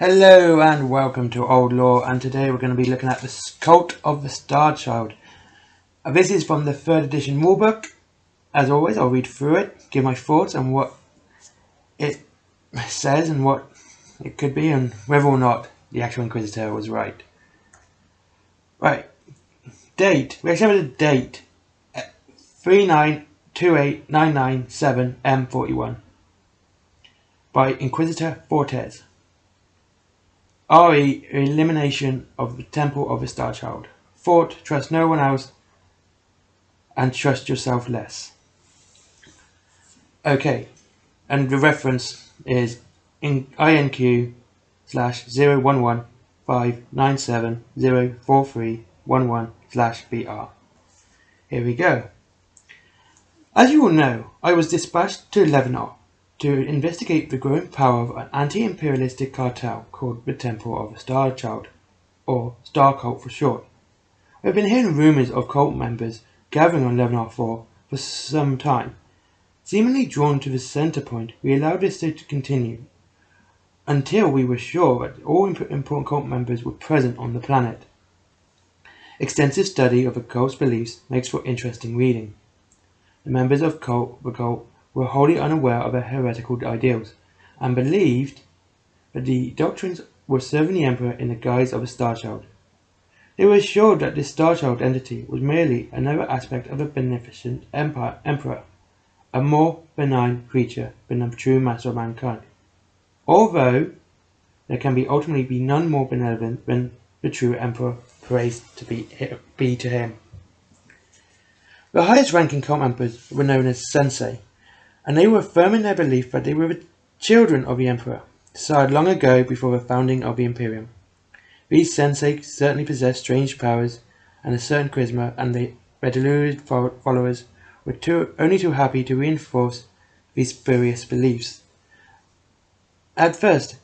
Hello and welcome to Old Lore, and today we're going to be looking at the Cult of the Star Child. This is from the 3rd edition rulebook. As always, I'll read through it, give my thoughts on what it says and what it could be, and whether or not the actual Inquisitor was right. Right, date. We actually have a date. 3928997M41 by Inquisitor Fortes. RE elimination of the Temple of the Star Child. Fort, trust no one else and trust yourself less. Okay, and the reference is in INQ /01159704311/BR. Here we go. As you all know, I was dispatched to Lebanon to investigate the growing power of an anti-imperialistic cartel called the Temple of the Star Child, or Star Cult for short. We've been hearing rumours of cult members gathering on Lebanon 4 for some time. Seemingly drawn to the centre point, we allowed this to continue until we were sure that all important cult members were present on the planet. Extensive study of the cult's beliefs makes for interesting reading. The members of the cult were wholly unaware of their heretical ideals, and believed that the doctrines were serving the Emperor in the guise of a Star Child. They were assured that this Star Child entity was merely another aspect of a beneficent Emperor, a more benign creature than the true master of mankind, although there can ultimately be none more benevolent than the true Emperor, praised to be to him. The highest ranking cult members were known as Sensei, and they were firm in their belief that they were the children of the Emperor, decided long ago before the founding of the Imperium. These Sensei certainly possessed strange powers and a certain charisma, and their deluded followers were only too happy to reinforce these spurious beliefs. At first,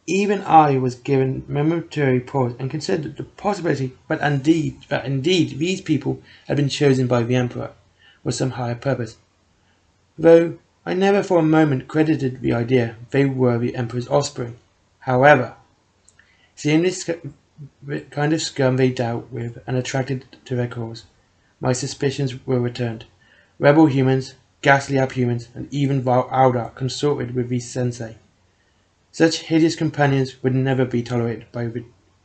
even I was given momentary pause and considered the possibility that indeed these people had been chosen by the Emperor for some higher purpose, though I never for a moment credited the idea they were the Emperor's offspring. However, seeing this kind of scum they dealt with and attracted to their cause, my suspicions were returned. Rebel humans, ghastly abhumans, and even vile Aldar consorted with these Sensei. Such hideous companions would never be tolerated by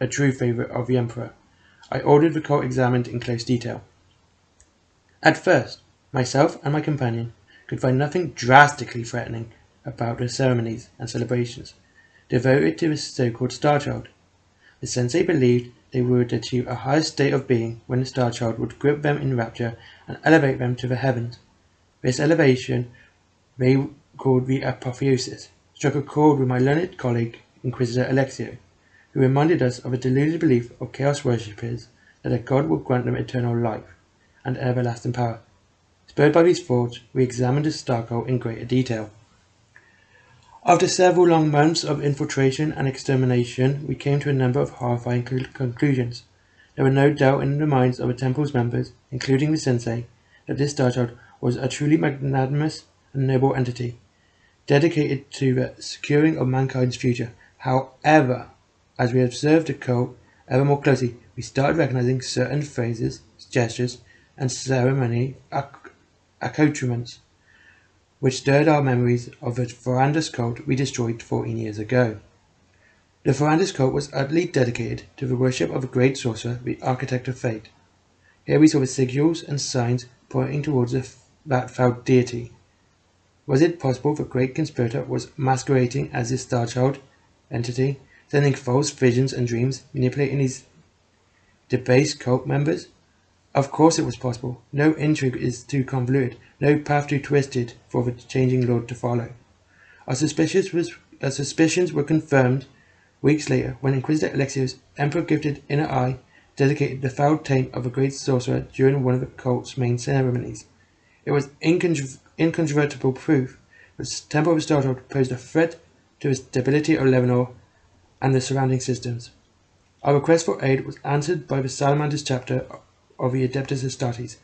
a true favourite of the Emperor. I ordered the cult examined in close detail. At first, myself and my companion could find nothing drastically threatening about the ceremonies and celebrations devoted to the so-called Star Child. The Sensei believed they would achieve a higher state of being when the Star Child would grip them in rapture and elevate them to the heavens. This elevation they called the apotheosis struck a chord with my learned colleague Inquisitor Alexio, who reminded us of a deluded belief of chaos worshippers that a god would grant them eternal life and everlasting power. Spurred by these thoughts, we examined the Star Cult in greater detail. After several long months of infiltration and extermination, we came to a number of horrifying conclusions. There were no doubt in the minds of the Temple's members, including the Sensei, that this Star Child was a truly magnanimous and noble entity, dedicated to the securing of mankind's future. However, as we observed the cult ever more closely, we started recognizing certain phrases, gestures, and ceremony accoutrements which stirred our memories of the Verandus cult we destroyed 14 years ago. The Verandus cult was utterly dedicated to the worship of a great sorcerer, the architect of fate. Here we saw the sigils and signs pointing towards that foul deity. Was it possible the great conspirator was masquerading as this Star Child entity, sending false visions and dreams, manipulating these debased cult members? Of course it was possible. No intrigue is too convoluted, no path too twisted for the changing Lord to follow. Our suspicions were confirmed weeks later when Inquisitor Alexio's Emperor-gifted inner eye dedicated the foul taint of a great sorcerer during one of the cult's main ceremonies. It was incontrovertible proof that the Temple of the Star Child posed a threat to the stability of Lebanon and the surrounding systems. Our request for aid was answered by the Salamanders chapter of the Adeptus Astartes.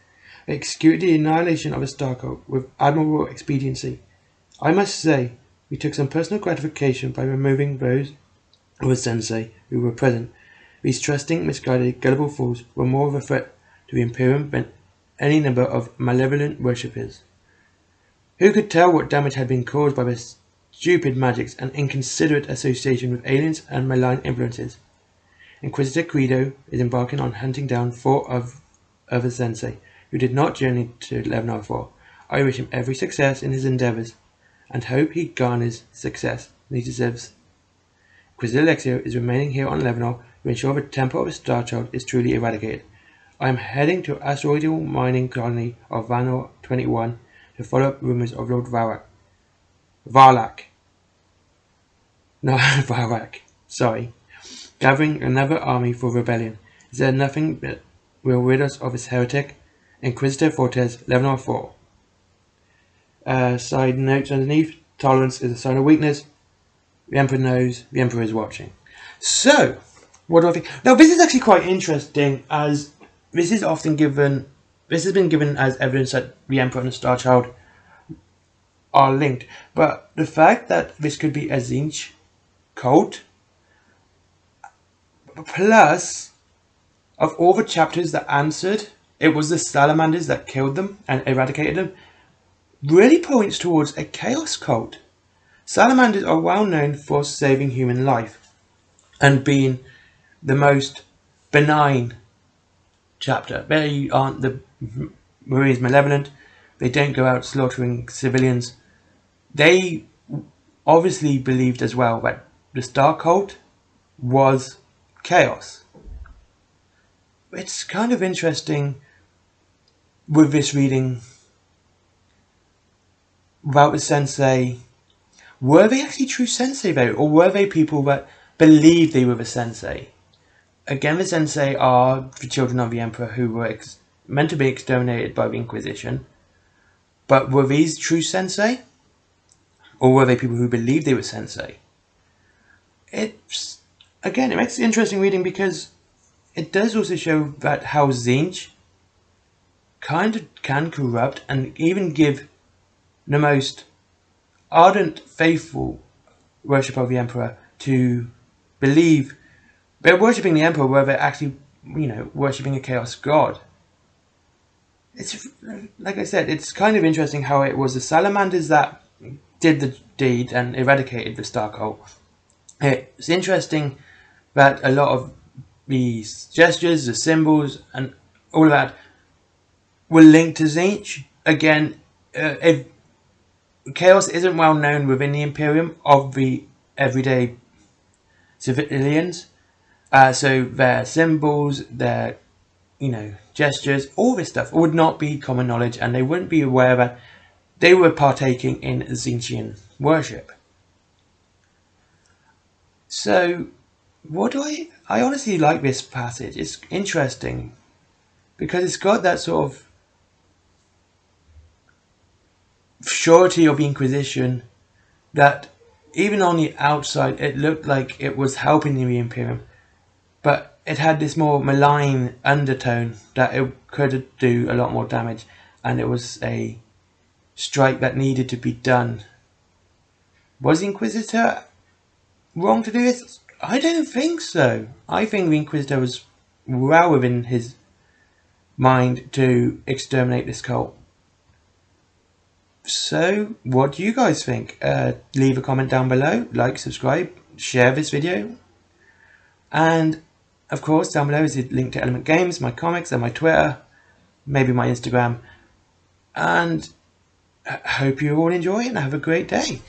They executed the annihilation of a Star Cult with admirable expediency. I must say, we took some personal gratification by removing those of a sensei who were present. These trusting, misguided, gullible fools were more of a threat to the Imperium than any number of malevolent worshippers. Who could tell what damage had been caused by their stupid magics and inconsiderate association with aliens and malign influences? Inquisitor Guido is embarking on hunting down 4 of other sensei who did not journey to 1104. I wish him every success in his endeavours, and hope he garners success he deserves. Inquisitor Alexio is remaining here on Lebanon to ensure the temple of the Star Child is truly eradicated. I am heading to asteroidal mining colony of Vanor 21 to follow up rumours of Lord Varlak. No, Varlak. Sorry. Gathering another army for rebellion. Is there nothing that will rid us of this heretic? Inquisitor Fortes, 1104. Side notes underneath. Tolerance is a sign of weakness. The Emperor knows. The Emperor is watching. So, what do I think? Now, this is actually quite interesting, as this is often given. This has been given as evidence that the Emperor and the Star Child are linked. But the fact that this could be a Tzeentch cult, plus, of all the chapters that answered, it was the salamanders that killed them and eradicated them, really points towards a chaos cult. Salamanders are well known for saving human life and being the most benign chapter. They aren't the Marines malevolent. They don't go out slaughtering civilians. They obviously believed as well that the Star Cult was chaos. It's kind of interesting with this reading about the sensei. Were they actually true sensei though, or were they people that believed they were the sensei? Again, the sensei are the children of the Emperor who were meant to be exterminated by the Inquisition. But were these true sensei? Or were they people who believed they were sensei? It makes it interesting reading, because it does also show that how Tzeentch kind of can corrupt and even give the most ardent, faithful worshipper of the Emperor to believe they're worshipping the Emperor where they're actually, worshipping a chaos god. It's, like I said, it's kind of interesting how it was the salamanders that did the deed and eradicated the Star Cult. It's interesting that a lot of these gestures, the symbols, and all of that were linked to Tzeentch. Again, if chaos isn't well known within the Imperium of the everyday civilians, so their symbols, their gestures, all this stuff would not be common knowledge, and they wouldn't be aware that they were partaking in Tzeentchian worship. So, I honestly like this passage. It's interesting because it's got that sort of surety of the Inquisition that even on the outside it looked like it was helping the Imperium, but it had this more malign undertone that it could do a lot more damage, and it was a strike that needed to be done. Was the Inquisitor wrong to do this? I don't think so. I think the Inquisitor was well within his mind to exterminate this cult. So, what do you guys think? Leave a comment down below, like, subscribe, share this video, and of course down below is the link to Element Games, my comics, and my Twitter, maybe my Instagram, and I hope you all enjoy and have a great day.